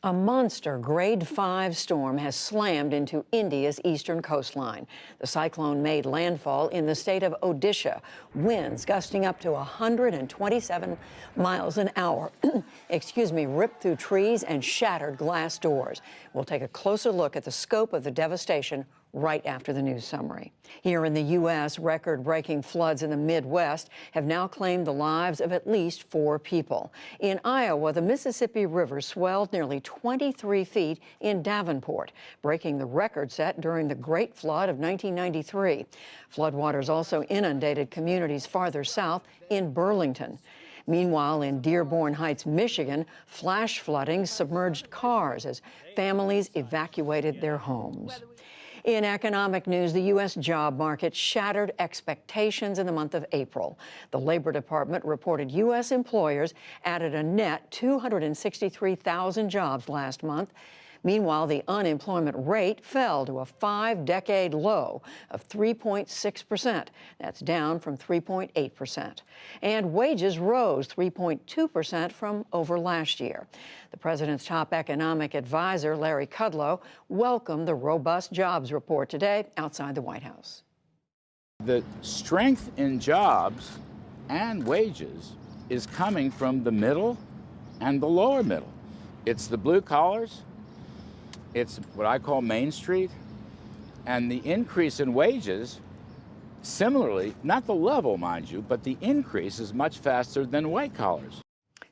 A monster grade 5 storm has slammed into India's eastern coastline. The cyclone made landfall in the state of Odisha. Winds gusting up to 127 miles an hour, ripped through trees and shattered glass doors. We'll take a closer look at the scope of the devastation right after the news summary. Here in the U.S., record-breaking floods in the Midwest have now claimed the lives of at least 4 people. In Iowa, the Mississippi River swelled nearly 23 feet in Davenport, breaking the record set during the Great Flood of 1993. Floodwaters also inundated communities farther south in Burlington. Meanwhile, in Dearborn Heights, Michigan, flash flooding submerged cars as families evacuated their homes. In economic news, the U.S. job market shattered expectations in the month of April. The Labor Department reported U.S. employers added a net 263,000 jobs last month. Meanwhile, the unemployment rate fell to a 5-decade low of 3.6%. That's down from 3.8%. And wages rose 3.2% from over last year. The president's top economic advisor, Larry Kudlow, welcomed the robust jobs report today outside the White House. The strength in jobs and wages is coming from the middle and the lower middle. It's the blue collars. It's what I call Main Street, and the increase in wages, similarly, not the level, mind you, but the increase is much faster than white collars.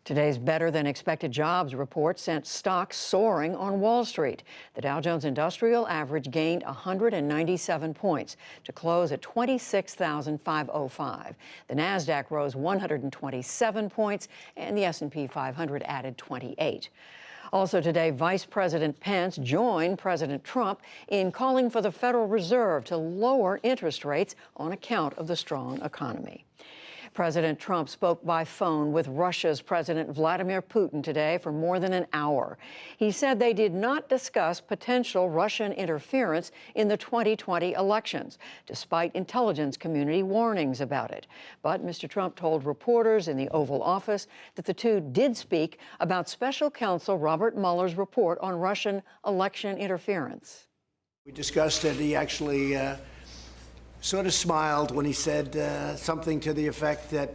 Today's better-than-expected jobs report sent stocks soaring on Wall Street. The Dow Jones Industrial Average gained 197 points to close at 26,505. The Nasdaq rose 127 points, and the S&P 500 added 28. Also today, Vice President Pence joined President Trump in calling for the Federal Reserve to lower interest rates on account of the strong economy. President Trump spoke by phone with Russia's President Vladimir Putin today for more than an hour. He said they did not discuss potential Russian interference in the 2020 elections, despite intelligence community warnings about it. But Mr. Trump told reporters in the Oval Office that the two did speak about Special Counsel Robert Mueller's report on Russian election interference. We discussed it. He actually sort of smiled when he said something to the effect that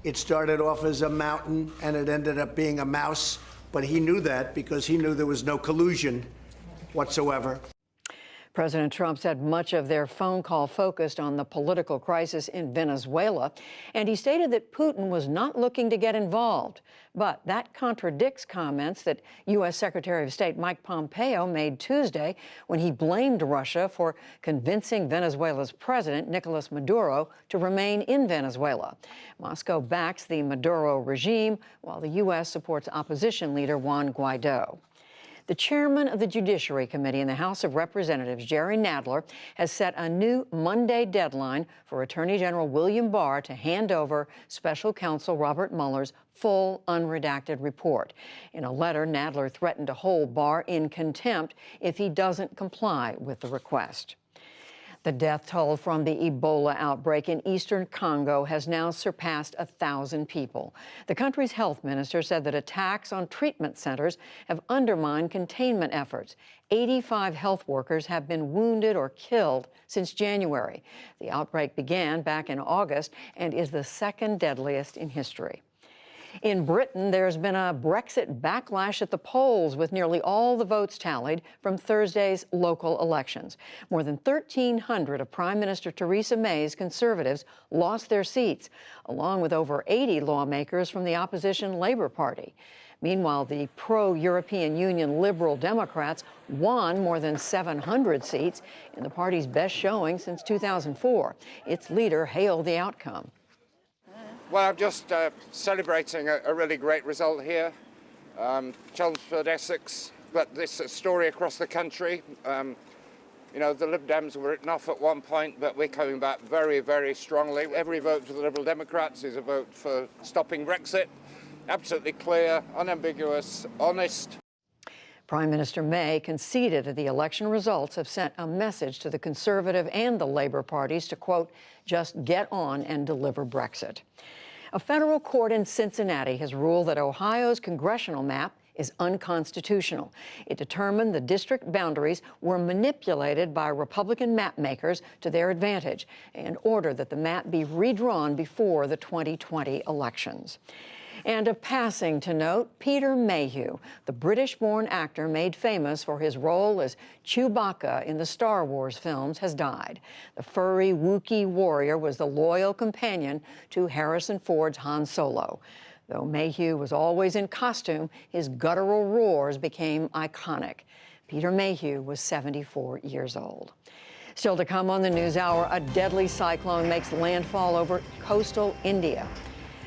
it started off as a mountain and it ended up being a mouse. But he knew that because he knew there was no collusion whatsoever. President Trump said much of their phone call focused on the political crisis in Venezuela, and he stated that Putin was not looking to get involved. But that contradicts comments that U.S. Secretary of State Mike Pompeo made Tuesday when he blamed Russia for convincing Venezuela's president, Nicolas Maduro, to remain in Venezuela. Moscow backs the Maduro regime, while the U.S. supports opposition leader Juan Guaido. The chairman of the Judiciary Committee in the House of Representatives, Jerry Nadler, has set a new Monday deadline for Attorney General William Barr to hand over Special Counsel Robert Mueller's full unredacted report. In a letter, Nadler threatened to hold Barr in contempt if he doesn't comply with the request. The death toll from the Ebola outbreak in eastern Congo has now surpassed 1,000 people. The country's health minister said that attacks on treatment centers have undermined containment efforts. 85 health workers have been wounded or killed since January. The outbreak began back in August and is the second deadliest in history. In Britain, there's been a Brexit backlash at the polls, with nearly all the votes tallied from Thursday's local elections. More than 1,300 of Prime Minister Theresa May's Conservatives lost their seats, along with over 80 lawmakers from the opposition Labour Party. Meanwhile, the pro-European Union Liberal Democrats won more than 700 seats in the party's best showing since 2004. Its leader hailed the outcome. Well, I'm just celebrating a really great result here. Chelmsford, Essex, but this story across the country. You know, the Lib Dems were written off at one point, but we're coming back very, very strongly. Every vote for the Liberal Democrats is a vote for stopping Brexit. Absolutely clear, unambiguous, honest. Prime Minister May conceded that the election results have sent a message to the Conservative and the Labour parties to, quote, just get on and deliver Brexit. A federal court in Cincinnati has ruled that Ohio's congressional map is unconstitutional. It determined the district boundaries were manipulated by Republican map makers to their advantage and ordered that the map be redrawn before the 2020 elections. And a passing to note, Peter Mayhew, the British-born actor made famous for his role as Chewbacca in the Star Wars films, has died. The furry Wookiee warrior was the loyal companion to Harrison Ford's Han Solo. Though Mayhew was always in costume, his guttural roars became iconic. Peter Mayhew was 74 years old. Still to come on the NewsHour, a deadly cyclone makes landfall over coastal India.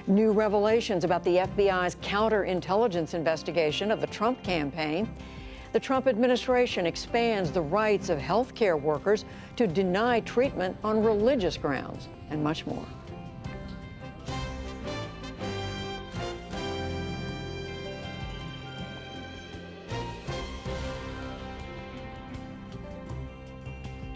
New revelations about the FBI's counterintelligence investigation of the Trump campaign. The Trump administration expands the rights of health care workers to deny treatment on religious grounds, and much more.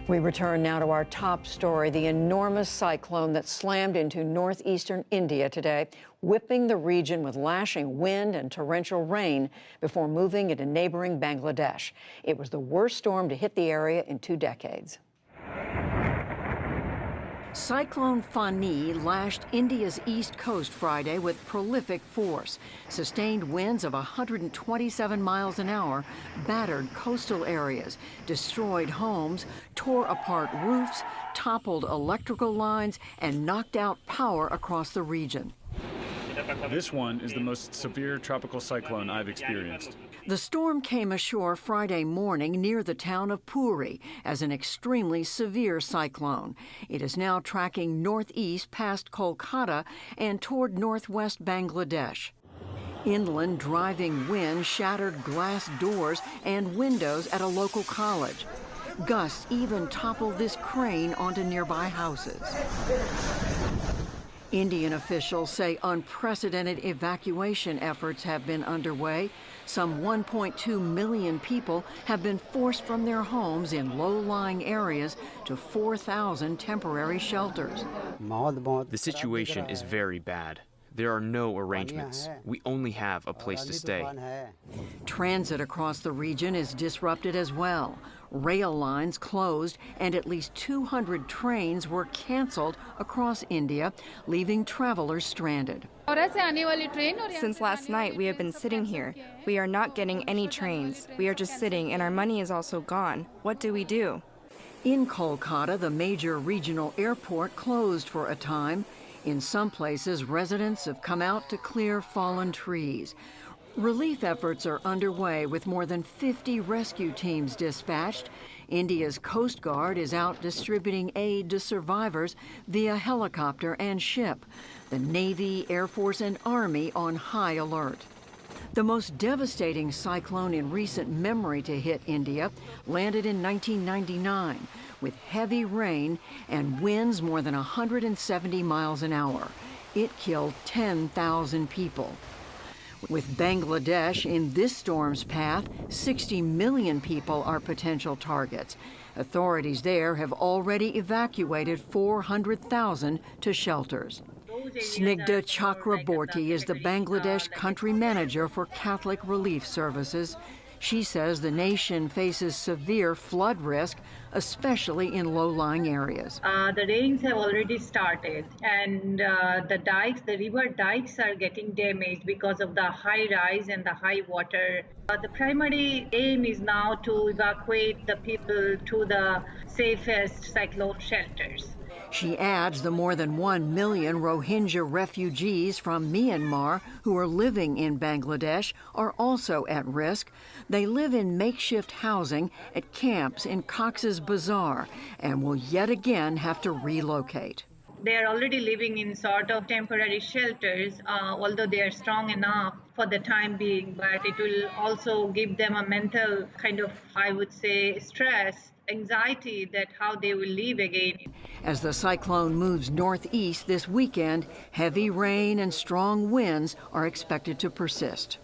We return now to our top story, the enormous cyclone that slammed into northeastern India today, whipping the region with lashing wind and torrential rain before moving into neighboring Bangladesh. It was the worst storm to hit the area in 2 decades. Cyclone Fani lashed India's east coast Friday with prolific force. Sustained winds of 127 miles an hour battered coastal areas, destroyed homes, tore apart roofs, toppled electrical lines, and knocked out power across the region. This one is the most severe tropical cyclone I've experienced. The storm came ashore Friday morning near the town of Puri as an extremely severe cyclone. It is now tracking northeast past Kolkata and toward northwest Bangladesh. Inland driving wind shattered glass doors and windows at a local college. Gusts even toppled this crane onto nearby houses. Indian officials say unprecedented evacuation efforts have been underway. Some 1.2 million people have been forced from their homes in low-lying areas to 4,000 temporary shelters. The situation is very bad. There are no arrangements. We only have a place to stay. Transit across the region is disrupted as well. Rail lines closed and at least 200 trains were canceled across India, leaving travelers stranded. Since last night, we have been sitting here. We are not getting any trains. We are just sitting, and our money is also gone. What do we do? In Kolkata, the major regional airport closed for a time. In some places, residents have come out to clear fallen trees. Relief efforts are underway with more than 50 rescue teams dispatched. India's Coast Guard is out distributing aid to survivors via helicopter and ship. The Navy, Air Force, and Army on high alert. The most devastating cyclone in recent memory to hit India landed in 1999 with heavy rain and winds more than 170 miles an hour. It killed 10,000 people. With Bangladesh in this storm's path, 60 million people are potential targets. Authorities there have already evacuated 400,000 to shelters. Snigdha Chakraborty is the Bangladesh country manager for Catholic Relief Services. She says the nation faces severe flood risk, especially in low-lying areas. The rains have already started, and the river dikes are getting damaged because of the high rise and the high water. The primary aim is now to evacuate the people to the safest cyclone shelters. She adds the more than 1 million Rohingya refugees from Myanmar who are living in Bangladesh are also at risk. They live in makeshift housing at camps in Cox's Bazar and will yet again have to relocate. They are already living in sort of temporary shelters, although they are strong enough for the time being, but it will also give them a mental kind of, I would say, stress, anxiety that how they will live again. As the cyclone moves northeast this weekend, heavy rain and strong winds are expected to persist.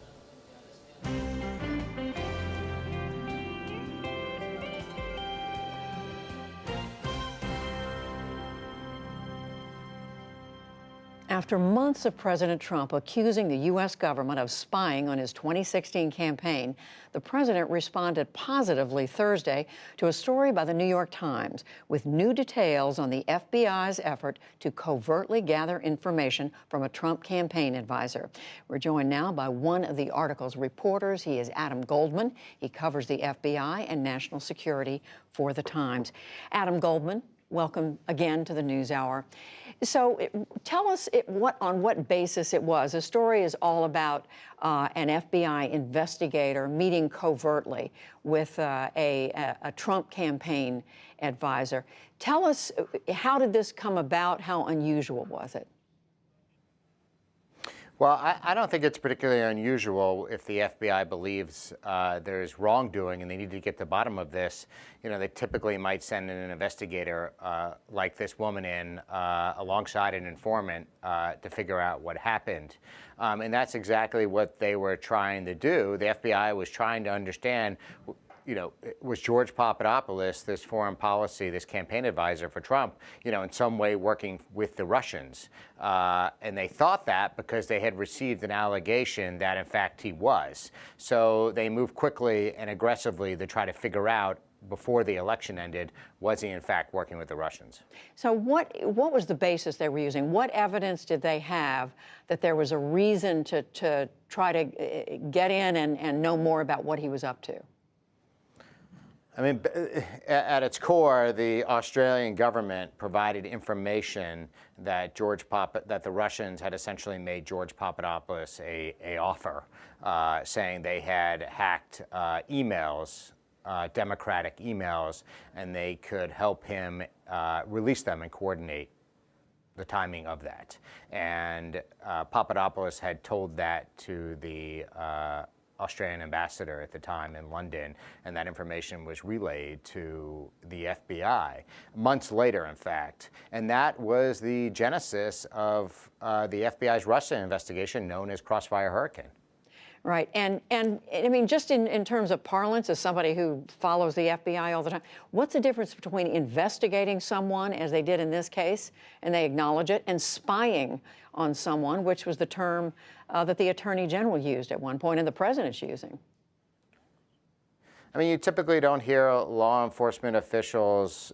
After months of President Trump accusing the U.S. government of spying on his 2016 campaign, the president responded positively Thursday to a story by the New York Times with new details on the FBI's effort to covertly gather information from a Trump campaign advisor. We're joined now by one of the article's reporters. He is Adam Goldman. He covers the FBI and national security for the Times. Adam Goldman, welcome again to the NewsHour. So tell us on what basis it was. The story is all about an FBI investigator meeting covertly with a Trump campaign advisor. Tell us, how did this come about? How unusual was it? Well, I don't think it's particularly unusual if the FBI believes there's wrongdoing and they need to get to the bottom of this. You know, they typically might send in an investigator like this woman in alongside an informant to figure out what happened. And that's exactly what they were trying to do. The FBI was trying to understand, you know, was George Papadopoulos, this foreign policy, this campaign advisor for Trump, you know, in some way working with the Russians? And they thought that because they had received an allegation that, in fact, he was. So they moved quickly and aggressively to try to figure out, before the election ended, was he, in fact, working with the Russians? So what was the basis they were using? What evidence did they have that there was a reason to try to get in and know more about what he was up to? I mean, at its core, the Australian government provided information that that the Russians had essentially made George Papadopoulos a offer, saying they had hacked emails, Democratic emails, and they could help him release them and coordinate the timing of that. And Papadopoulos had told that to the Australian ambassador at the time in London, and that information was relayed to the FBI months later, in fact. And that was the genesis of the FBI's Russia investigation, known as Crossfire Hurricane. Right. And I mean, just in terms of parlance, as somebody who follows the FBI all the time, what's the difference between investigating someone, as they did in this case, and they acknowledge it, and spying on someone, which was the term that the Attorney General used at one point and the President's using? I mean, you typically don't hear law enforcement officials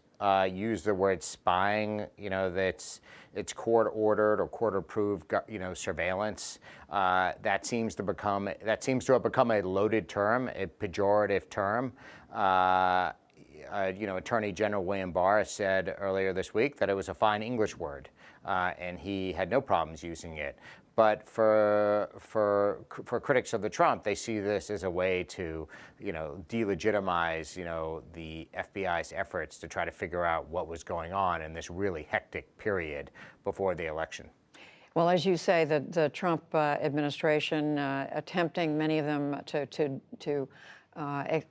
use the word spying. You know, it's court-ordered or court-approved, you know, surveillance. That seems to have become a loaded term, a pejorative term. You know, Attorney General William Barr said earlier this week that it was a fine English word, and he had no problems using it. But for critics of the Trump, they see this as a way to, you know, delegitimize, you know, the FBI's efforts to try to figure out what was going on in this really hectic period before the election. Well, as you say, the Trump administration attempting, many of them, to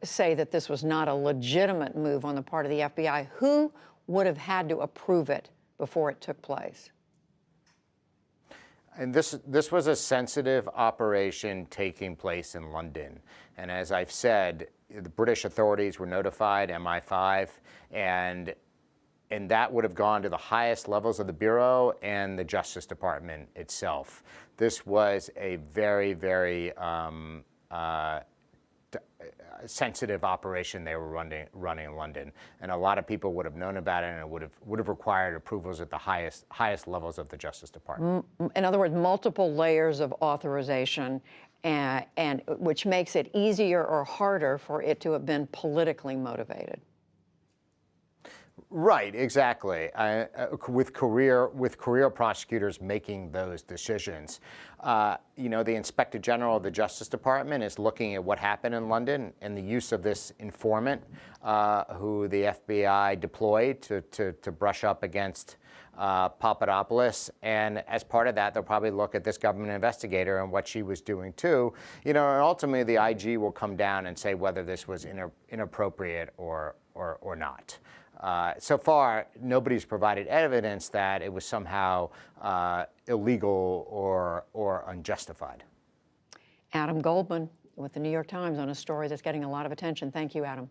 say that this was not a legitimate move on the part of the FBI. Who would have had to approve it before it took place? And this was a sensitive operation taking place in London. And as I've said, the British authorities were notified, MI5, and that would have gone to the highest levels of the Bureau and the Justice Department itself. This was a very, very sensitive operation they were running in London, and a lot of people would have known about it, and it would have required approvals at the highest levels of the Justice Department. In other words, multiple layers of authorization, and which makes it easier or harder for it to have been politically motivated. Right, exactly. With career prosecutors making those decisions. You know, the Inspector General of the Justice Department is looking at what happened in London and the use of this informant who the FBI deployed to brush up against Papadopoulos. And as part of that, they'll probably look at this government investigator and what she was doing too. You know, and ultimately the IG will come down and say whether this was inappropriate or not. So far, nobody's provided evidence that it was somehow illegal or unjustified. Adam Goldman with the New York Times on a story that's getting a lot of attention. Thank you, Adam.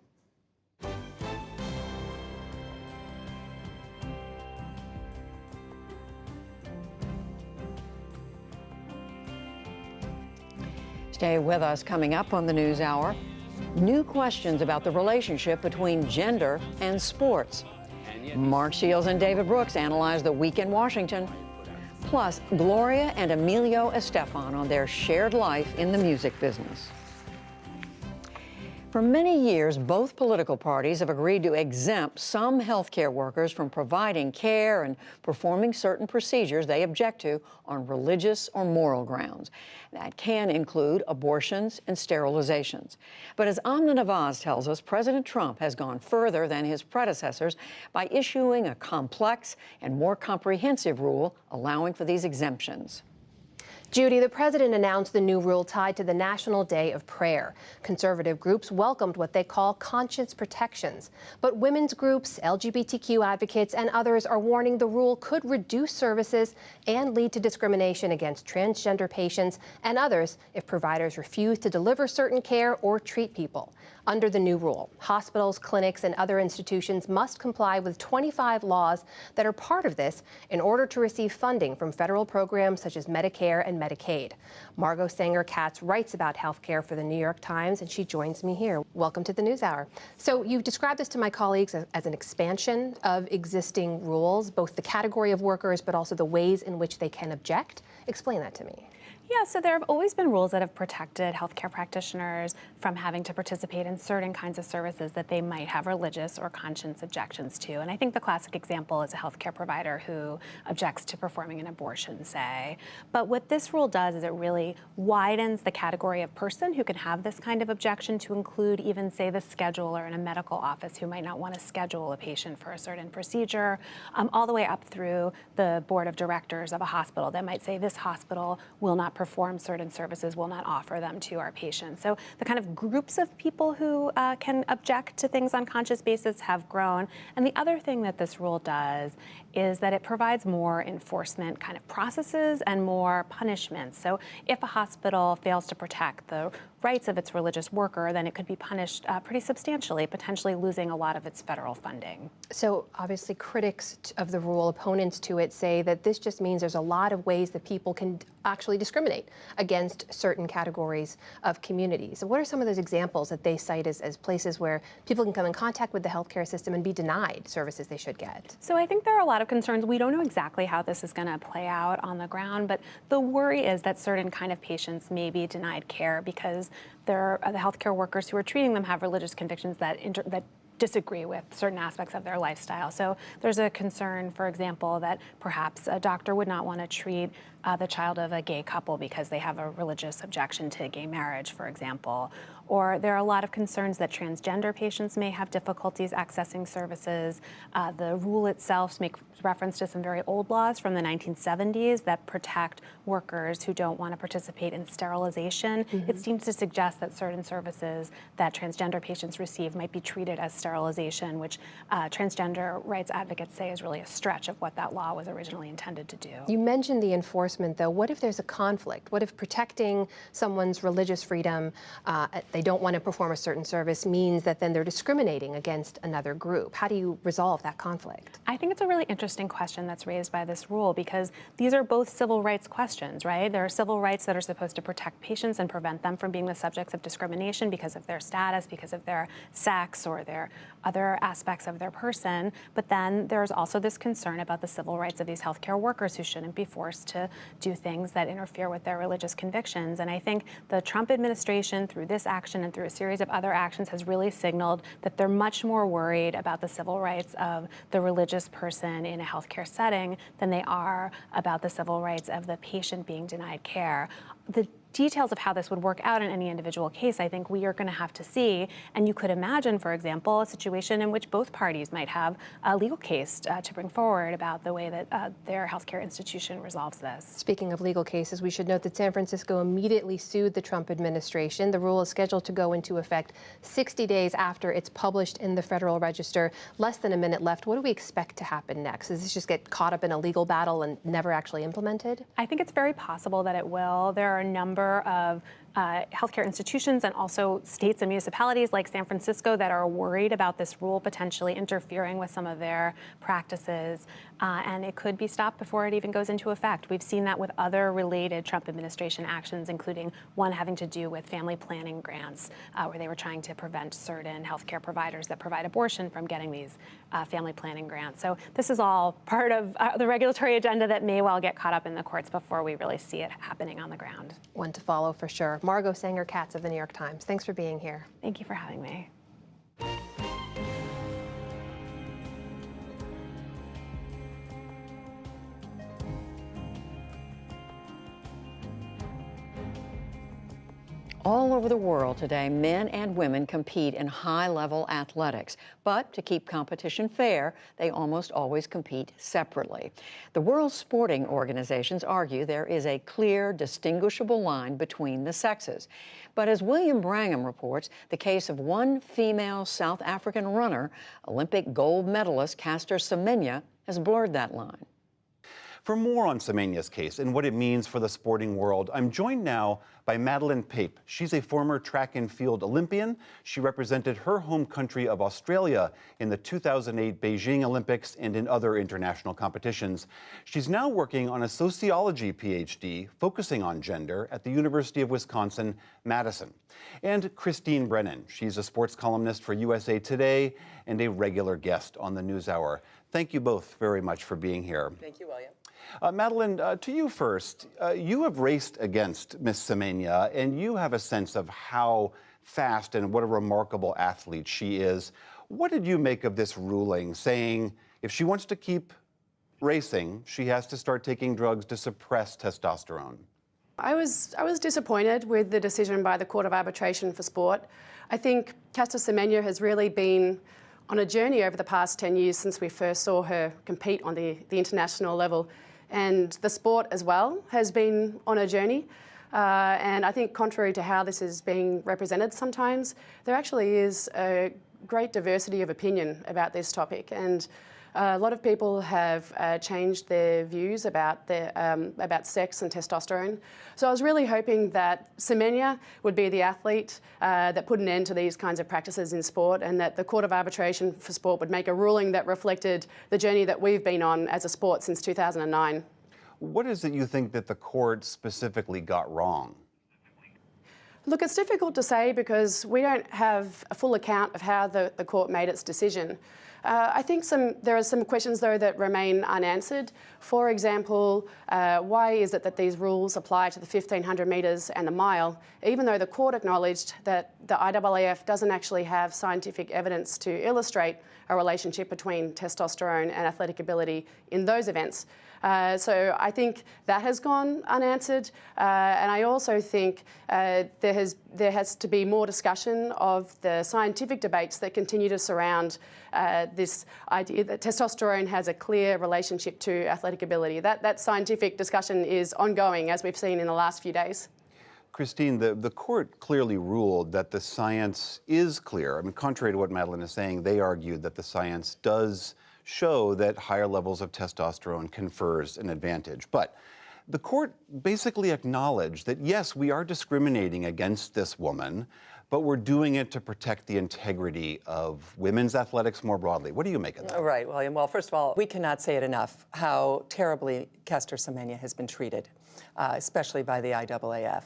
Stay with us. Coming up on the NewsHour, new questions about the relationship between gender and sports. Mark Shields and David Brooks analyze the week in Washington. Plus, Gloria and Emilio Estefan on their shared life in the music business. For many years, both political parties have agreed to exempt some healthcare workers from providing care and performing certain procedures they object to on religious or moral grounds. That can include abortions and sterilizations. But as Amna Nawaz tells us, President Trump has gone further than his predecessors by issuing a complex and more comprehensive rule allowing for these exemptions. Judy, the president announced the new rule tied to the National Day of Prayer. Conservative groups welcomed what they call conscience protections. But women's groups, LGBTQ advocates, and others are warning the rule could reduce services and lead to discrimination against transgender patients and others if providers refuse to deliver certain care or treat people. Under the new rule, hospitals, clinics, and other institutions must comply with 25 laws that are part of this in order to receive funding from federal programs such as Medicare and Medicaid. Margot Sanger-Katz writes about health care for the New York Times, and she joins me here. Welcome to the NewsHour. So you've described this to my colleagues as an expansion of existing rules, both the category of workers, but also the ways in which they can object. Explain that to me. Yeah, so there have always been rules that have protected healthcare practitioners from having to participate in certain kinds of services that they might have religious or conscience objections to. And I think the classic example is a healthcare provider who objects to performing an abortion, say. But what this rule does is it really widens the category of person who can have this kind of objection to include even, say, the scheduler in a medical office who might not want to schedule a patient for a certain procedure, all the way up through the board of directors of a hospital that might say this hospital will not perform certain services, will not offer them to our patients. So the kind of groups of people who can object to things on conscious basis have grown. And the other thing that this rule does is that it provides more enforcement kind of processes and more punishments. So if a hospital fails to protect the rights of its religious worker, then it could be punished pretty substantially, potentially losing a lot of its federal funding. So obviously critics of the rule, opponents to it, say that this just means there's a lot of ways that people can actually discriminate against certain categories of communities. So what are some of those examples that they cite as places where people can come in contact with the healthcare system and be denied services they should get? So I think there are a lot of concerns. We don't know exactly how this is going to play out on the ground, but the worry is that certain kind of patients may be denied care because the healthcare workers who are treating them have religious convictions that disagree with certain aspects of their lifestyle. So there's a concern, for example, that perhaps a doctor would not want to treat the child of a gay couple because they have a religious objection to gay marriage, for example. Or there are a lot of concerns that transgender patients may have difficulties accessing services. The rule itself makes reference to some very old laws from the 1970s that protect workers who don't want to participate in sterilization. Mm-hmm. It seems to suggest that certain services that transgender patients receive might be treated as sterilization, which transgender rights advocates say is really a stretch of what that law was originally intended to do. You mentioned the enforcement, though. What if there's a conflict? What if protecting someone's religious freedom, they don't want to perform a certain service, means that then they're discriminating against another group? How do you resolve that conflict? I think it's a really interesting question that's raised by this rule because these are both civil rights questions, right? There are civil rights that are supposed to protect patients and prevent them from being the subjects of discrimination because of their status, because of their sex or their other aspects of their person. But then there's also this concern about the civil rights of these healthcare workers who shouldn't be forced to do things that interfere with their religious convictions. And I think the Trump administration, through this action and through a series of other actions, has really signaled that they're much more worried about the civil rights of the religious person in a healthcare setting than they are about the civil rights of the patient being denied care. The details of how this would work out in any individual case, I think we are going to have to see. And you could imagine, for example, a situation in which both parties might have a legal case to bring forward about the way that their healthcare institution resolves this. Speaking of legal cases, we should note that San Francisco immediately sued the Trump administration. The rule is scheduled to go into effect 60 days after it's published in the Federal Register. Less than a minute left. What do we expect to happen next? Does this just get caught up in a legal battle and never actually implemented? I think it's very possible that it will. There are a number of healthcare institutions and also states and municipalities like San Francisco that are worried about this rule potentially interfering with some of their practices, and it could be stopped before it even goes into effect. We've seen that with other related Trump administration actions, including one having to do with family planning grants, where they were trying to prevent certain healthcare providers that provide abortion from getting these family planning grants. So this is all part of the regulatory agenda that may well get caught up in the courts before we really see it happening on the ground. One to follow for sure. Margot Sanger-Katz of the New York Times, thanks for being here. Thank you for having me. All over the world today, men and women compete in high-level athletics. But to keep competition fair, they almost always compete separately. The world's sporting organizations argue there is a clear, distinguishable line between the sexes. But as William Brangham reports, the case of one female South African runner, Olympic gold medalist Caster Semenya, has blurred that line. For more on Semenya's case and what it means for the sporting world, I'm joined now by Madeleine Pape. She's a former track and field Olympian. She represented her home country of Australia in the 2008 Beijing Olympics and in other international competitions. She's now working on a sociology PhD focusing on gender at the University of Wisconsin-Madison. And Christine Brennan. She's a sports columnist for USA Today and a regular guest on the NewsHour. Thank you both very much for being here. Thank you, William. Madeleine, to you first. You have raced against Miss Semenya, and you have a sense of how fast and what a remarkable athlete she is. What did you make of this ruling saying if she wants to keep racing, she has to start taking drugs to suppress testosterone? I was disappointed with the decision by the Court of Arbitration for Sport. I think Caster Semenya has really been on a journey over the past 10 years since we first saw her compete on the international level. And the sport as well has been on a journey. And I think contrary to how this is being represented sometimes, there actually is a great diversity of opinion about this topic. And a lot of people have changed their views about sex and testosterone. So I was really hoping that Semenya would be the athlete that put an end to these kinds of practices in sport, and that the Court of Arbitration for Sport would make a ruling that reflected the journey that we've been on as a sport since 2009. What is it you think that the court specifically got wrong? Look, it's difficult to say because we don't have a full account of how the court made its decision. I think there are some questions, though, that remain unanswered. For example, why is it that these rules apply to the 1,500 metres and the mile, even though the court acknowledged that the IAAF doesn't actually have scientific evidence to illustrate a relationship between testosterone and athletic ability in those events? So I think that has gone unanswered, and I also think there has to be more discussion of the scientific debates that continue to surround this idea that testosterone has a clear relationship to athletic ability. That scientific discussion is ongoing, as we've seen in the last few days. Christine, the court clearly ruled that the science is clear. I mean, contrary to what Madeleine is saying, they argued that the science does show that higher levels of testosterone confers an advantage. But the court basically acknowledged that, yes, we are discriminating against this woman, but we're doing it to protect the integrity of women's athletics more broadly. What do you make of that? Right, William. Well, first of all, we cannot say it enough how terribly Caster Semenya has been treated, especially by the IAAF.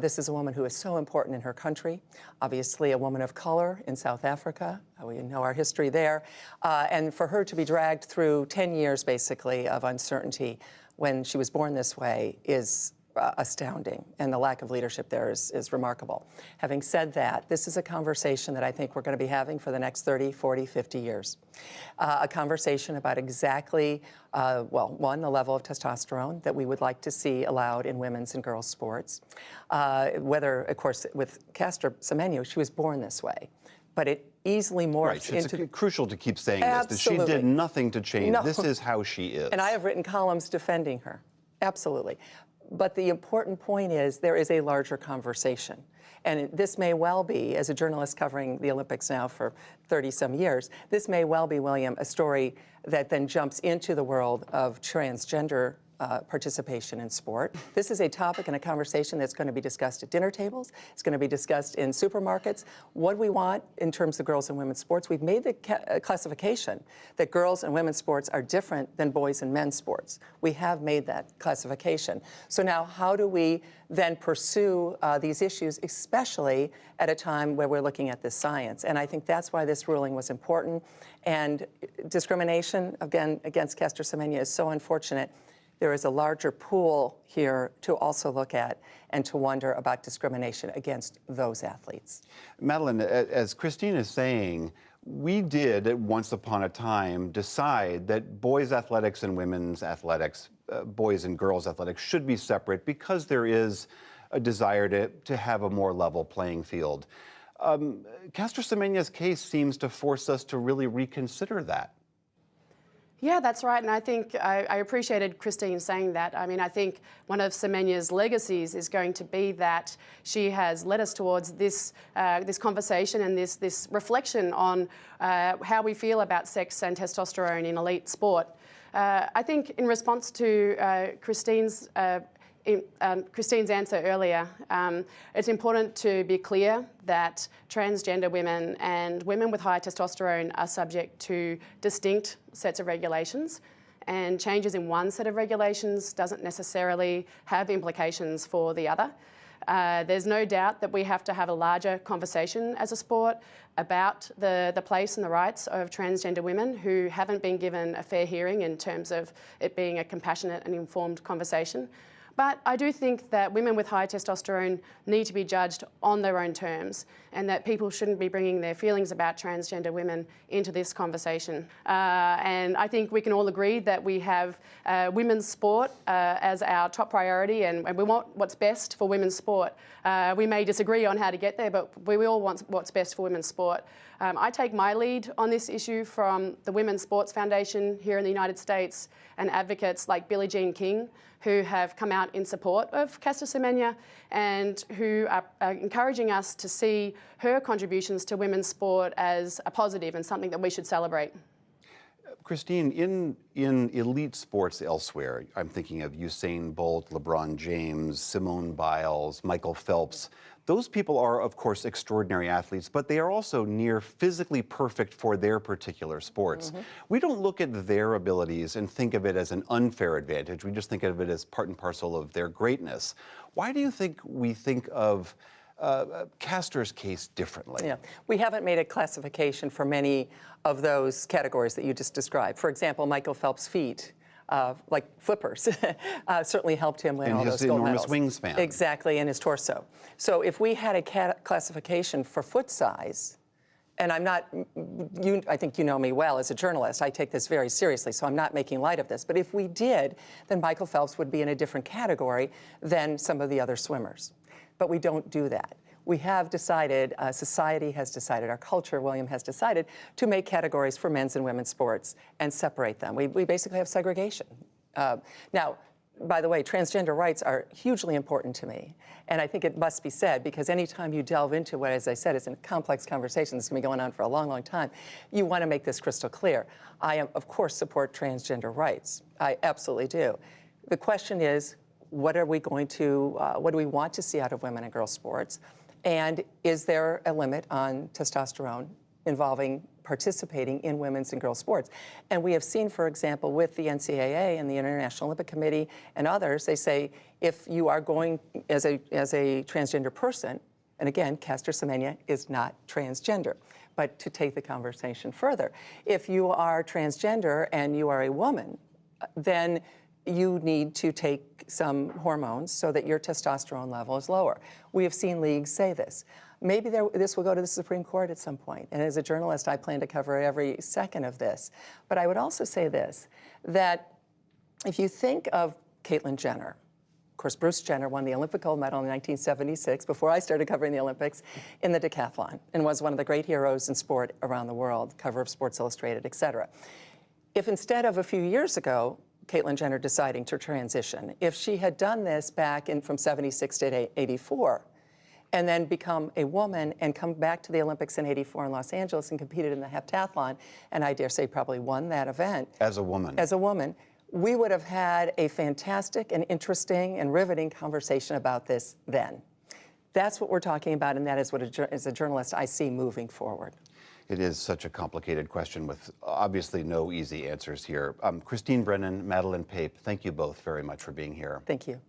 This is a woman who is so important in her country, obviously a woman of color in South Africa. We know our history there. And for her to be dragged through 10 years, basically, of uncertainty when she was born this way is astounding, and the lack of leadership there is remarkable. Having said that, this is a conversation that I think we're going to be having for the next 30, 40, 50 years. A conversation about exactly, well, one, the level of testosterone that we would like to see allowed in women's and girls' sports. Whether, of course, with Caster Semenya, she was born this way, but it easily morphs into... It's crucial to keep saying Absolutely. this, that she did nothing to change. No. This is how she is. And I have written columns defending her. Absolutely. But the important point is there is a larger conversation. And this may well be, as a journalist covering the Olympics now for 30-some years, this may well be, William, a story that then jumps into the world of transgender participation in sport. This is a topic and a conversation that's going to be discussed at dinner tables. It's going to be discussed in supermarkets. What do we want in terms of girls and women's sports? We've made the classification that girls and women's sports are different than boys and men's sports. We have made that classification. So now how do we then pursue these issues, especially at a time where we're looking at this science? And I think that's why this ruling was important. And discrimination, again, against Caster Semenya is so unfortunate. There is a larger pool here to also look at and to wonder about discrimination against those athletes. Madeline, as Christine is saying, we did, once upon a time, decide that boys' athletics and women's athletics, boys and girls' athletics, should be separate because there is a desire to have a more level playing field. Caster Semenya's case seems to force us to really reconsider that. Yeah, that's right, and I think I appreciated Christine saying that. I mean, I think one of Semenya's legacies is going to be that she has led us towards this this conversation and this reflection on how we feel about sex and testosterone in elite sport. I think in response to Christine's answer earlier, it's important to be clear that transgender women and women with high testosterone are subject to distinct sets of regulations, and changes in one set of regulations doesn't necessarily have implications for the other. There's no doubt that we have to have a larger conversation as a sport about the place and the rights of transgender women who haven't been given a fair hearing in terms of it being a compassionate and informed conversation. But I do think that women with high testosterone need to be judged on their own terms, and that people shouldn't be bringing their feelings about transgender women into this conversation. And I think we can all agree that we have women's sport as our top priority, and we want what's best for women's sport. We may disagree on how to get there, but we all want what's best for women's sport. I take my lead on this issue from the Women's Sports Foundation here in the United States and advocates like Billie Jean King, who have come out in support of Caster Semenya and who are encouraging us to see her contributions to women's sport as a positive and something that we should celebrate. Christine, in elite sports elsewhere, I'm thinking of Usain Bolt, LeBron James, Simone Biles, Michael Phelps. Those people are, of course, extraordinary athletes, but they are also near physically perfect for their particular sports. Mm-hmm. We don't look at their abilities and think of it as an unfair advantage. We just think of it as part and parcel of their greatness. Why do you think we think of Caster's case differently? Yeah, we haven't made a classification for many of those categories that you just described. For example, Michael Phelps' feet, like flippers, certainly helped him win all those gold medals. And his enormous wingspan. Exactly, and his torso. So if we had a classification for foot size, and I'm not, I think you know me well as a journalist, I take this very seriously, so I'm not making light of this, but if we did, then Michael Phelps would be in a different category than some of the other swimmers. But we don't do that. We have decided, society has decided, our culture, William, has decided to make categories for men's and women's sports and separate them. We basically have segregation. Now, by the way, transgender rights are hugely important to me. And I think it must be said, because anytime you delve into what, as I said, is a complex conversation that's going to be going on for a long, long time, you want to make this crystal clear. I, of course, support transgender rights. I absolutely do. The question is, what are we going to, what do we want to see out of women and girls sports? And is there a limit on testosterone involving participating in women's and girls sports? And we have seen, for example, with the NCAA and the International Olympic Committee and others, they say if you are going as a transgender person, and again, Caster Semenya is not transgender, but to take the conversation further, if you are transgender and you are a woman, then you need to take some hormones so that your testosterone level is lower. We have seen leagues say this. Maybe this will go to the Supreme Court at some point, and as a journalist, I plan to cover every second of this. But I would also say this, that if you think of Caitlyn Jenner, of course, Bruce Jenner won the Olympic gold medal in 1976, before I started covering the Olympics, in the decathlon, and was one of the great heroes in sport around the world, cover of Sports Illustrated, et cetera. If instead of a few years ago, Caitlyn Jenner deciding to transition, if she had done this back in from 76 to 84, and then become a woman and come back to the Olympics in 84 in Los Angeles and competed in the heptathlon, and I dare say probably won that event. As a woman. As a woman. we would have had a fantastic and interesting and riveting conversation about this then. That's what we're talking about, and that is what, as a journalist, I see moving forward. It is such a complicated question with obviously no easy answers here. Christine Brennan, Madeleine Pape, thank you both very much for being here. Thank you.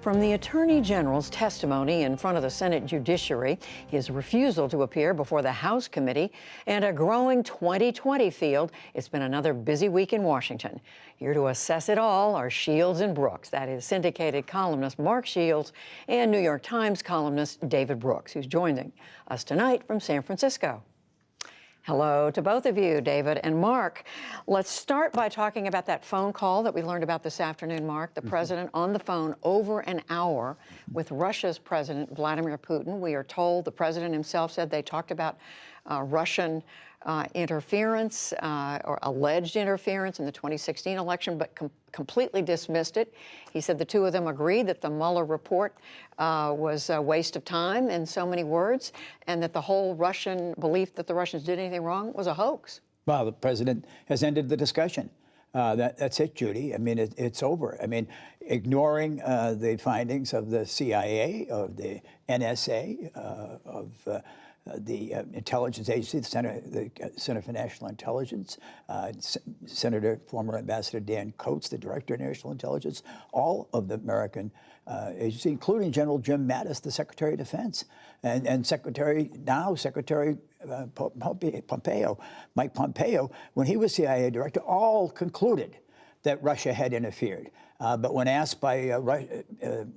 From the Attorney General's testimony in front of the Senate Judiciary, his refusal to appear before the House committee, and a growing 2020 field, it's been another busy week in Washington. Here to assess it all are Shields and Brooks. That is syndicated columnist Mark Shields and New York Times columnist David Brooks, who's joining us tonight from San Francisco. Hello to both of you, David and Mark. Let's start by talking about that phone call that we learned about this afternoon, Mark. The president on the phone over an hour with Russia's President Vladimir Putin. We are told the president himself said they talked about Russian interference or alleged interference in the 2016 election, but completely dismissed it. He said the two of them agreed that the Mueller report was a waste of time, in so many words, and that the whole Russian belief that the Russians did anything wrong was a hoax. Well, the president has ended the discussion. That's it, Judy. I mean, it's over. I mean, ignoring the findings of the CIA, of the NSA, of the intelligence agency, the Center for National Intelligence, former Ambassador Dan Coats, the Director of National Intelligence, all of the American agency, including General Jim Mattis, the Secretary of Defense, and Secretary Pompeo, Mike Pompeo, when he was CIA Director, all concluded that Russia had interfered. But when asked by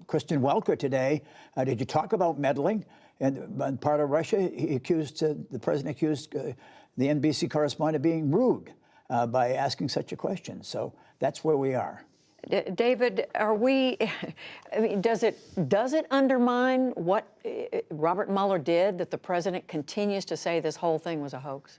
Kristen Welker today, did you talk about meddling? And part of Russia, the president accused the NBC correspondent of being rude by asking such a question. So that's where we are. David, I mean, does it undermine what Robert Mueller did, that the president continues to say this whole thing was a hoax?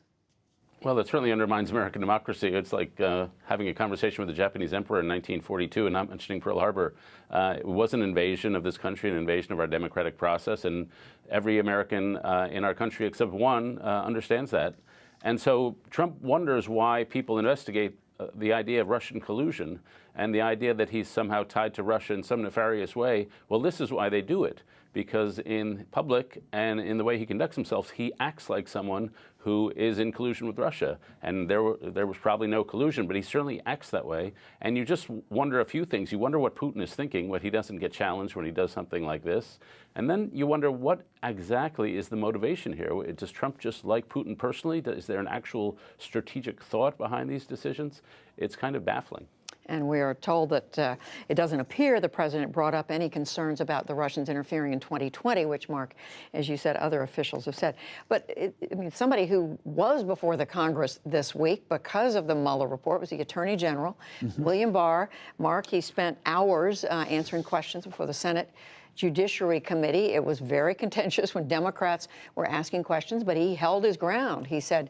Well, it certainly undermines American democracy. It's like having a conversation with the Japanese emperor in 1942 and not mentioning Pearl Harbor. It was an invasion of this country, an invasion of our democratic process, and every American in our country except one understands that. And so Trump wonders why people investigate the idea of Russian collusion and the idea that he's somehow tied to Russia in some nefarious way. Well, this is why they do it, because in public and in the way he conducts himself, he acts like someone who is in collusion with Russia. And there was probably no collusion, but he certainly acts that way. And you just wonder a few things. You wonder what Putin is thinking when he doesn't get challenged, when he does something like this. And then you wonder what exactly is the motivation here. Does Trump just like Putin personally? Is there an actual strategic thought behind these decisions? It's kind of baffling. And we are told that it doesn't appear the president brought up any concerns about the Russians interfering in 2020, which, Mark, as you said, other officials have said. But, I mean, somebody who was before the Congress this week because of the Mueller report was the Attorney General, William Barr. Mark, he spent hours answering questions before the Senate Judiciary Committee. It was very contentious when Democrats were asking questions, but he held his ground. He said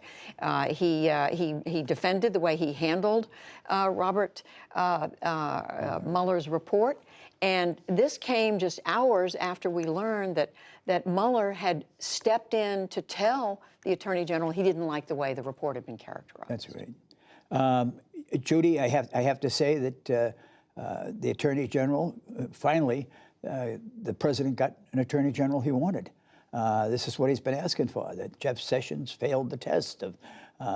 he defended the way he handled Robert Mueller's report. And this came just hours after we learned that Mueller had stepped in to tell the Attorney General he didn't like the way the report had been characterized. That's right. Judy, I have to say that the Attorney General finally, the president got an Attorney General he wanted. This is what he's been asking for, that Jeff Sessions failed the test of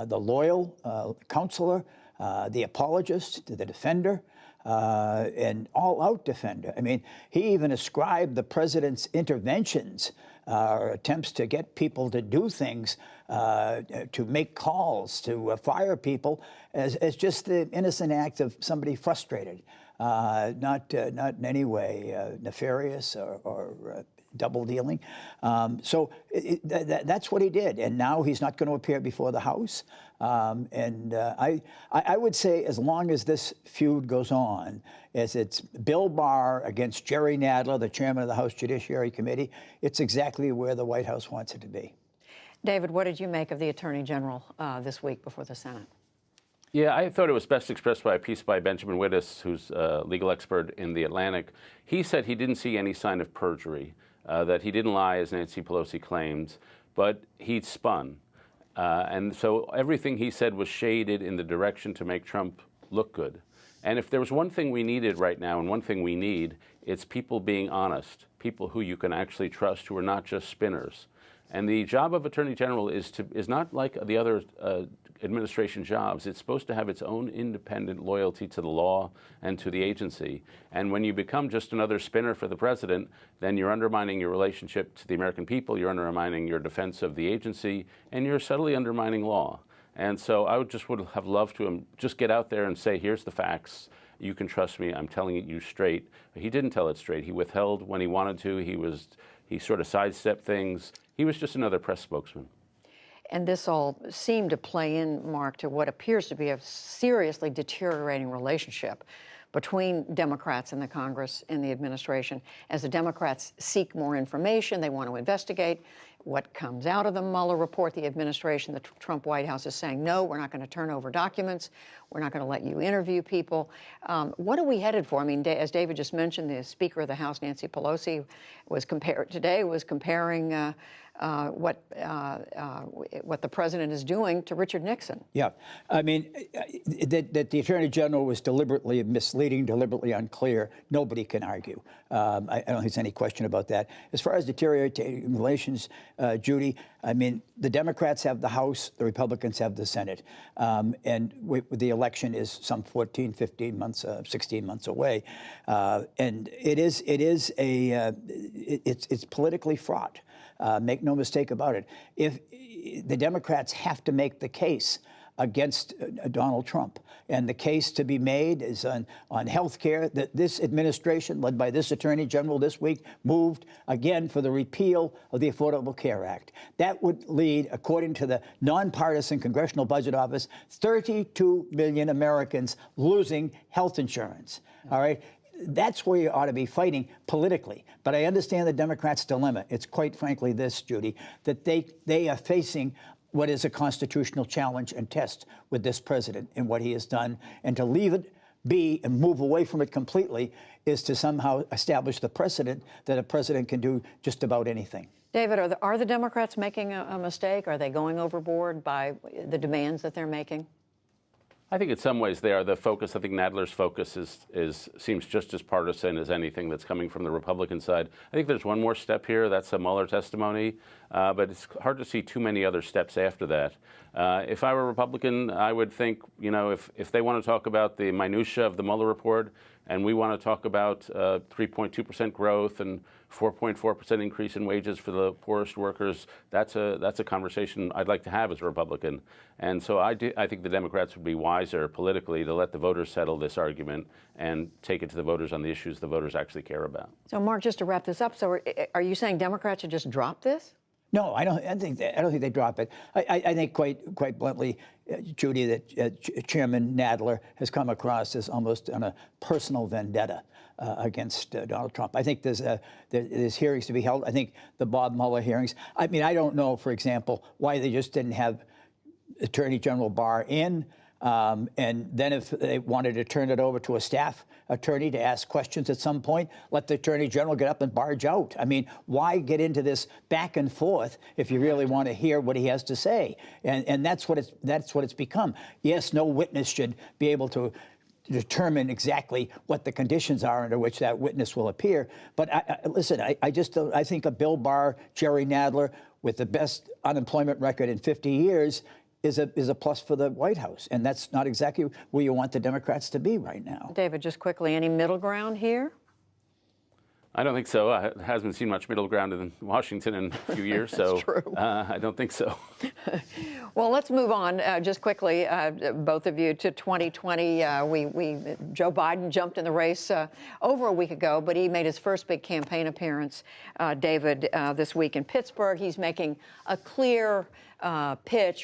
the loyal counselor, the apologist, the defender, and all-out defender. I mean, he even ascribed the president's interventions or attempts to get people to do things, to make calls, to fire people, as just the innocent act of somebody frustrated. Not in any way nefarious or double dealing. So that's what he did. And now he's not going to appear before the House. I would say as long as this feud goes on, as it's Bill Barr against Jerry Nadler, the chairman of the House Judiciary Committee, it's exactly where the White House wants it to be. David, what did you make of the Attorney General this week before the Senate? Yeah, I thought it was best expressed by a piece by Benjamin Wittes, who's a legal expert in The Atlantic. He said he didn't see any sign of perjury. that he didn't lie, as Nancy Pelosi claimed, but he'd spun. And so everything he said was shaded in the direction to make Trump look good. And if there was one thing we needed right now, and one thing we need, it's people being honest, people who you can actually trust, who are not just spinners. And the job of Attorney General is not like the other administration jobs. It's supposed to have its own independent loyalty to the law and to the agency. And when you become just another spinner for the president, then you're undermining your relationship to the American people, you're undermining your defense of the agency, and you're subtly undermining law. And so I would have loved to just get out there and say, here's the facts. You can trust me. I'm telling it you straight. He didn't tell it straight. He withheld when he wanted to. He sort of sidestepped things. He was just another press spokesman. And this all seemed to play in, Mark, to what appears to be a seriously deteriorating relationship between Democrats in the Congress and the administration. As the Democrats seek more information, they want to investigate what comes out of the Mueller report. The administration, the Trump White House is saying, no, we're not going to turn over documents. We're not going to let you interview people. What are we headed for? I mean, as David just mentioned, the Speaker of the House, Nancy Pelosi, was comparing what the president is doing to Richard Nixon. Yeah, I mean, that the Attorney General was deliberately misleading, deliberately unclear, nobody can argue. I don't think there's any question about that. As far as deteriorating relations, Judy, I mean, the Democrats have the House, the Republicans have the Senate, and the election is some 14, 15 months, 16 months away, and it's politically fraught. Make no mistake about it. If the Democrats have to make the case against Donald Trump, and the case to be made is on health care, that this administration, led by this Attorney General this week, moved again for the repeal of the Affordable Care Act. That would lead, according to the nonpartisan Congressional Budget Office, 32 million Americans losing health insurance. All right? That's where you ought to be fighting politically. But I understand the Democrats' dilemma. It's quite frankly this, Judy, that they are facing what is a constitutional challenge and test with this president and what he has done. And to leave it be and move away from it completely is to somehow establish the precedent that a president can do just about anything. David, are the Democrats making a mistake? Are they going overboard by the demands that they're making? I think in some ways they are. The focus, I think Nadler's focus seems just as partisan as anything that's coming from the Republican side. I think there's one more step here. That's a Mueller testimony, but it's hard to see too many other steps after that. If I were a Republican, I would think, you know, if they want to talk about the minutia of the Mueller report, and we want to talk about 3.2% growth and 4.4% increase in wages for the poorest workers, that's a conversation I'd like to have as a Republican. And so I think the Democrats would be wiser politically to let the voters settle this argument and take it to the voters on the issues the voters actually care about. So, Mark, just to wrap this up, so are you saying Democrats should just drop this? No, I don't think they drop it. I think quite bluntly, Judy, that Chairman Nadler has come across as almost on a personal vendetta against Donald Trump. I think there's hearings to be held. I think the Bob Mueller hearings. I mean, I don't know, for example, why they just didn't have Attorney General Barr in, and then if they wanted to turn it over to a staff attorney to ask questions at some point, let the Attorney General get up and barge out. I mean, why get into this back and forth if you really want to hear what he has to say? And that's what it's become. Yes, no witness should be able to determine exactly what the conditions are under which that witness will appear. But listen, I think a Bill Barr, Jerry Nadler, with the best unemployment record in 50 years, is a plus for the White House. And that's not exactly where you want the Democrats to be right now. David, just quickly, any middle ground here? I don't think so. I haven't seen much middle ground in Washington in a few years, so I don't think so. Well, let's move on just quickly, both of you, to 2020. Joe Biden jumped in the race over a week ago, but he made his first big campaign appearance, David, this week in Pittsburgh. He's making a clear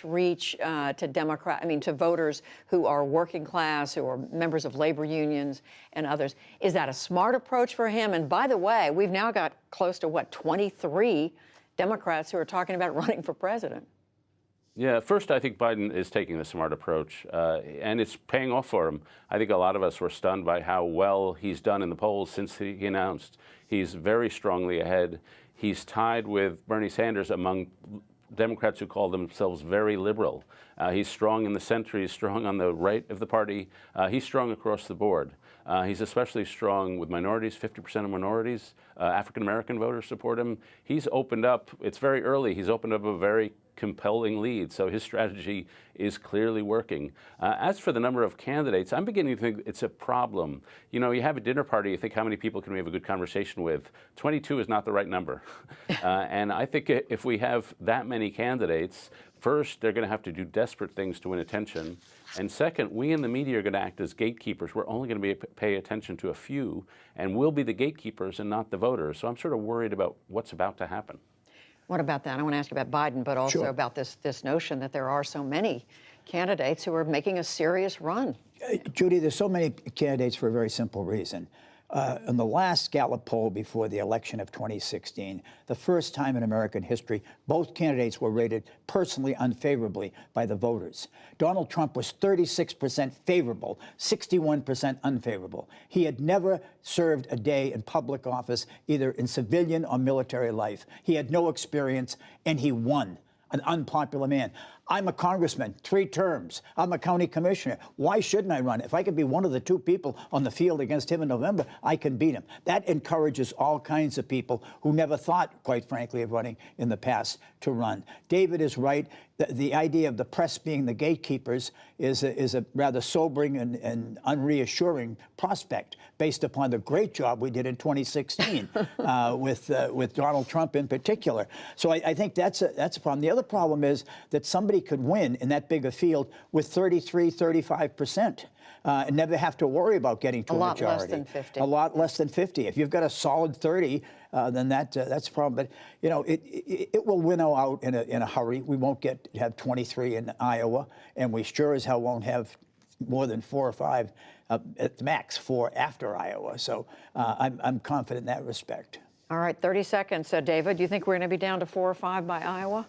reach to voters who are working class, who are members of labor unions and others. Is that a smart approach for him? And by the way, we've now got close to 23 Democrats who are talking about running for president. Yeah, first, I think Biden is taking the smart approach, and it's paying off for him. I think a lot of us were stunned by how well he's done in the polls since he announced. He's very strongly ahead. He's tied with Bernie Sanders among Democrats who call themselves very liberal. He's strong in the center. He's strong on the right of the party. He's strong across the board. He's especially strong with minorities. 50% of minorities, African-American voters support him. He's opened up, it's very early, he's opened up a very compelling lead. So his strategy is clearly working. As for the number of candidates, I'm beginning to think it's a problem. You know, you have a dinner party, you think how many people can we have a good conversation with? 22 is not the right number. And I think if we have that many candidates, first, they're going to have to do desperate things to win attention. And second, we in the media are going to act as gatekeepers. We're only going to pay attention to a few, and we'll be the gatekeepers and not the voters. So I'm sort of worried about what's about to happen. What about that? I want to ask you about Biden, but also about this notion that there are so many candidates who are making a serious run. Judy, there's so many candidates for a very simple reason. In the last Gallup poll before the election of 2016, the first time in American history, both candidates were rated personally unfavorably by the voters. Donald Trump was 36% favorable, 61% unfavorable. He had never served a day in public office, either in civilian or military life. He had no experience, and he won. An unpopular man. I'm a congressman, 3 terms. I'm a county commissioner. Why shouldn't I run? If I could be one of the 2 people on the field against him in November, I can beat him. That encourages all kinds of people who never thought, quite frankly, of running in the past to run. David is right. The idea of the press being the gatekeepers is a rather sobering and unreassuring prospect based upon the great job we did in 2016 with Donald Trump in particular. So I think that's a problem. The other problem is that somebody could win in that big a field with 33, 35%. And never have to worry about getting to a majority. A lot less than 50. A lot less than 50. If you've got a solid 30, then that's a problem. But you know, it will winnow out in a hurry. We won't have 23 in Iowa, and we sure as hell won't have more than 4 or 5 at the max 4 after Iowa. So I'm confident in that respect. All right, 30 seconds, David. Do you think we're going to be down to 4 or 5 by Iowa?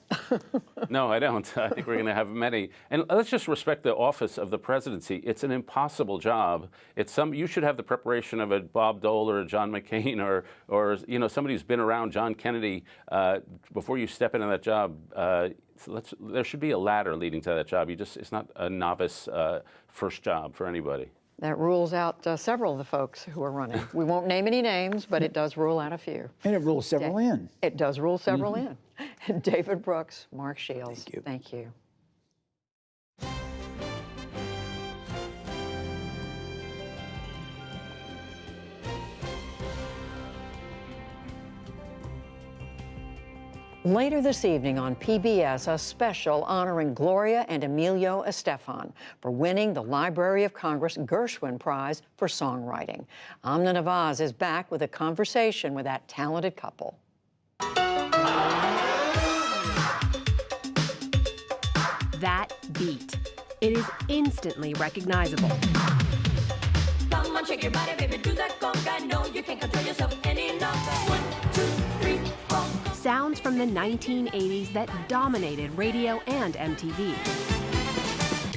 No, I don't. I think we're going to have many. And let's just respect the office of the presidency. It's an impossible job. You should have the preparation of a Bob Dole or a John McCain or you know, somebody who's been around, John Kennedy, before you step into that job. There should be a ladder leading to that job. It's not a novice first job for anybody. That rules out several of the folks who are running. We won't name any names, but it does rule out a few. And it rules several in. It does rule several in. David Brooks, Mark Shields. Thank you. Thank you. Later this evening on PBS, a special honoring Gloria and Emilio Estefan for winning the Library of Congress Gershwin Prize for Songwriting. Amna Nawaz is back with a conversation with that talented couple. That beat. It is instantly recognizable. Come on, shake your body, baby, do that conga. No, you can't control yourself any longer. 1, 2, 3, 4. Sounds from the 1980s that dominated radio and MTV,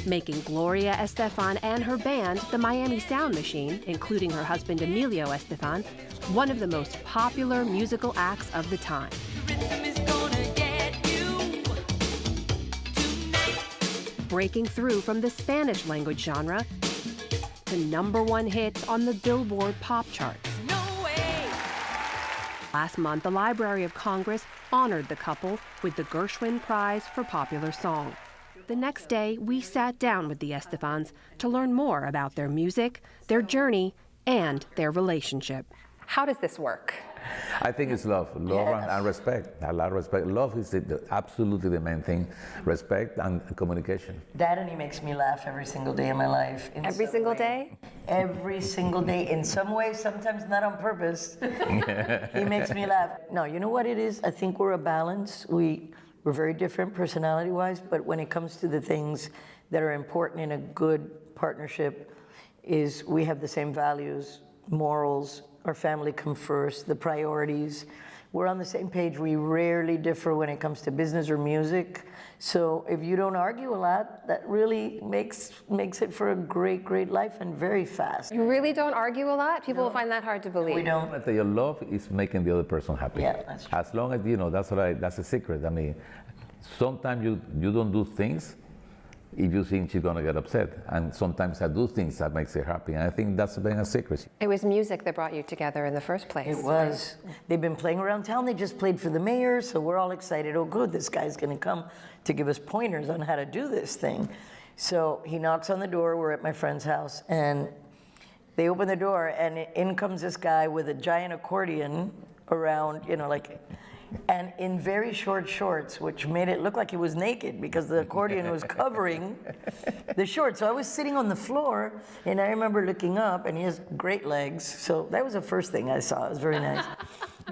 making Gloria Estefan and her band, the Miami Sound Machine, including her husband Emilio Estefan, one of the most popular musical acts of the time. Breaking through from the Spanish language genre to #1 hits on the Billboard pop charts. Last month, the Library of Congress honored the couple with the Gershwin Prize for Popular Song. The next day, we sat down with the Estefans to learn more about their music, their journey, and their relationship. How does this work? I think it's love and respect. A lot of respect. Love is absolutely the main thing. Respect and communication. Danny makes me laugh every single day of my life. Every single day? Every single day. In some ways, sometimes not on purpose. He makes me laugh. No, you know what it is? I think we're a balance. We're very different personality-wise, but when it comes to the things that are important in a good partnership, is we have the same values, morals. Our family come first, the priorities. we're on the same page. We rarely differ when it comes to business or music. So if you don't argue a lot, that really makes it for a great, great life and very fast. You really don't argue a lot? People will find that hard to believe. We don't. Your love is making the other person happy. Yeah, that's true. As long as, that's a secret. I mean, sometimes you don't do things if you think she's gonna get upset. And sometimes I do things that makes her happy. And I think that's been a secret. It was music that brought you together in the first place. It was. They've been playing around town. They just played for the mayor, so we're all excited. Oh, good, this guy's gonna come to give us pointers on how to do this thing. So he knocks on the door. We're at my friend's house, and they open the door, and in comes this guy with a giant accordion around, and in very short shorts, which made it look like he was naked because the accordion was covering the shorts. So I was sitting on the floor, and I remember looking up, and he has great legs. So that was the first thing I saw. It was very nice.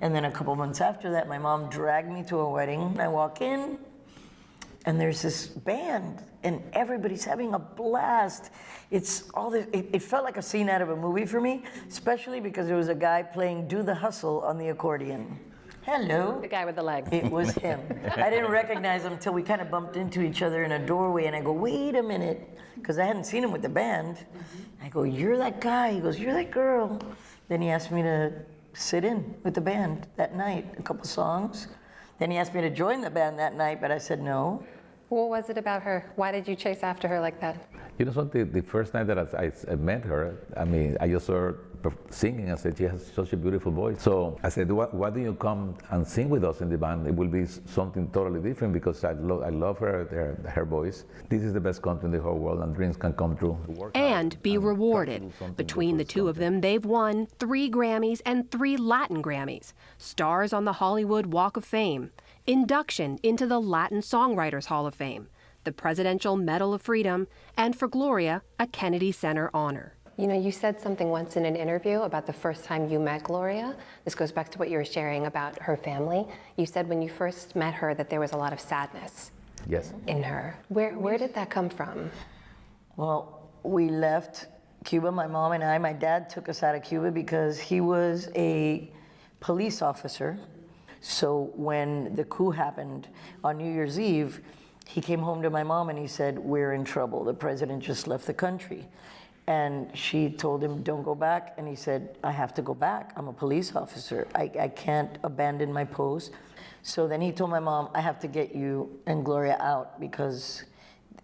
And then a couple months after that, my mom dragged me to a wedding. I walk in, and there's this band, and everybody's having a blast. It's all this, it felt like a scene out of a movie for me, especially because there was a guy playing Do the Hustle on the accordion. Hello. The guy with the legs. It was him. I didn't recognize him until we kind of bumped into each other in a doorway, and I go, wait a minute, because I hadn't seen him with the band. I go, you're that guy. He goes, you're that girl. Then he asked me to sit in with the band that night, a couple songs. Then he asked me to join the band that night, but I said no. What was it about her? Why did you chase after her like that? The first night that I met her, I mean, I just saw her singing. I said, she has such a beautiful voice. So I said, why do you come and sing with us in the band? It will be something totally different because I love her voice. This is the best country in the whole world, and dreams can come true. And be rewarded. Between the two of them, they've won 3 Grammys and 3 Latin Grammys, stars on the Hollywood Walk of Fame, induction into the Latin Songwriters Hall of Fame, the Presidential Medal of Freedom, and for Gloria, a Kennedy Center honor. You said something once in an interview about the first time you met Gloria. This goes back to what you were sharing about her family. You said when you first met her that there was a lot of sadness. Yes. In her. Where did that come from? Well, we left Cuba, my mom and I. My dad took us out of Cuba because he was a police officer. So when the coup happened on New Year's Eve, he came home to my mom and he said, we're in trouble. The president just left the country. And she told him, don't go back. And he said, I have to go back. I'm a police officer. I can't abandon my post. So then he told my mom, I have to get you and Gloria out because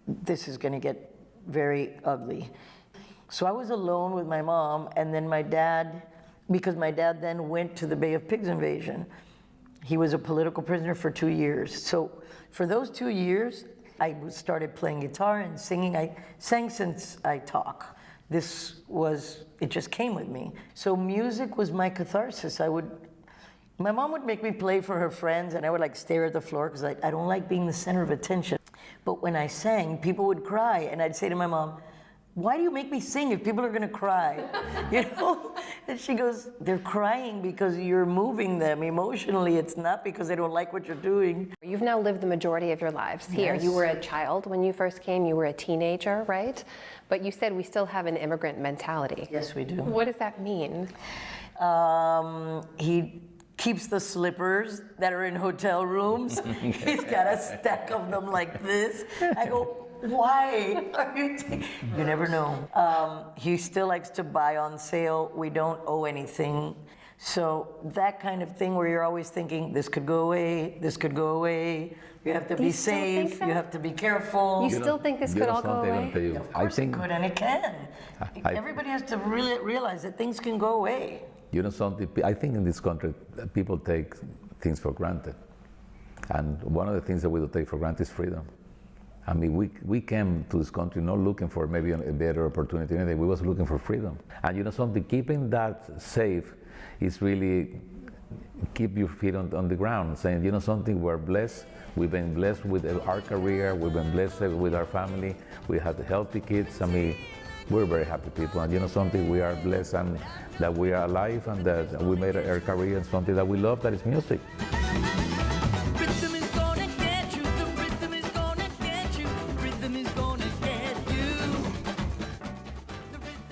this is going to get very ugly. So I was alone with my mom, and then my dad, because my dad then went to the Bay of Pigs invasion. He was a political prisoner for 2 years. So for those 2 years, I started playing guitar and singing. I sang since I talk. It just came with me. So music was my catharsis. My mom would make me play for her friends, and I would stare at the floor because I don't like being the center of attention. But when I sang, people would cry, and I'd say to my mom, why do you make me sing if people are gonna cry? And she goes, they're crying because you're moving them emotionally. It's not because they don't like what you're doing. You've now lived the majority of your lives here. Yes. You were a child when you first came. You were a teenager, right? But you said we still have an immigrant mentality. Yes, we do. What does that mean? He keeps the slippers that are in hotel rooms. He's got a stack of them like this. I go, why are you you never know. He still likes to buy on sale. We don't owe anything. So that kind of thing where you're always thinking, this could go away, this could go away. You have to be safe, you have to be careful. You still think this could all go away? Of course it could, and it can. Everybody has to really realize that things can go away. Something, I think in this country, people take things for granted. And one of the things that we don't take for granted is freedom. I mean, we came to this country not looking for maybe a better opportunity, we was looking for freedom. And something, keeping that safe is really keep your feet on the ground, saying, something, we're blessed. We've been blessed with our career. We've been blessed with our family. We have healthy kids. I mean, we're very happy people. And something, we are blessed and that we are alive and that we made our career and something that we love, that is music.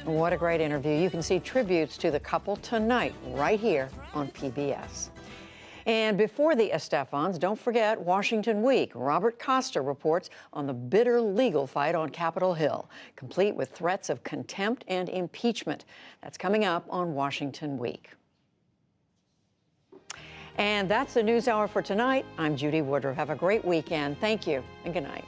What a great interview. You can see tributes to the couple tonight right here on PBS. And before the Estefans, don't forget Washington Week. Robert Costa reports on the bitter legal fight on Capitol Hill, complete with threats of contempt and impeachment. That's coming up on Washington Week. And that's the NewsHour for tonight. I'm Judy Woodruff. Have a great weekend. Thank you and good night.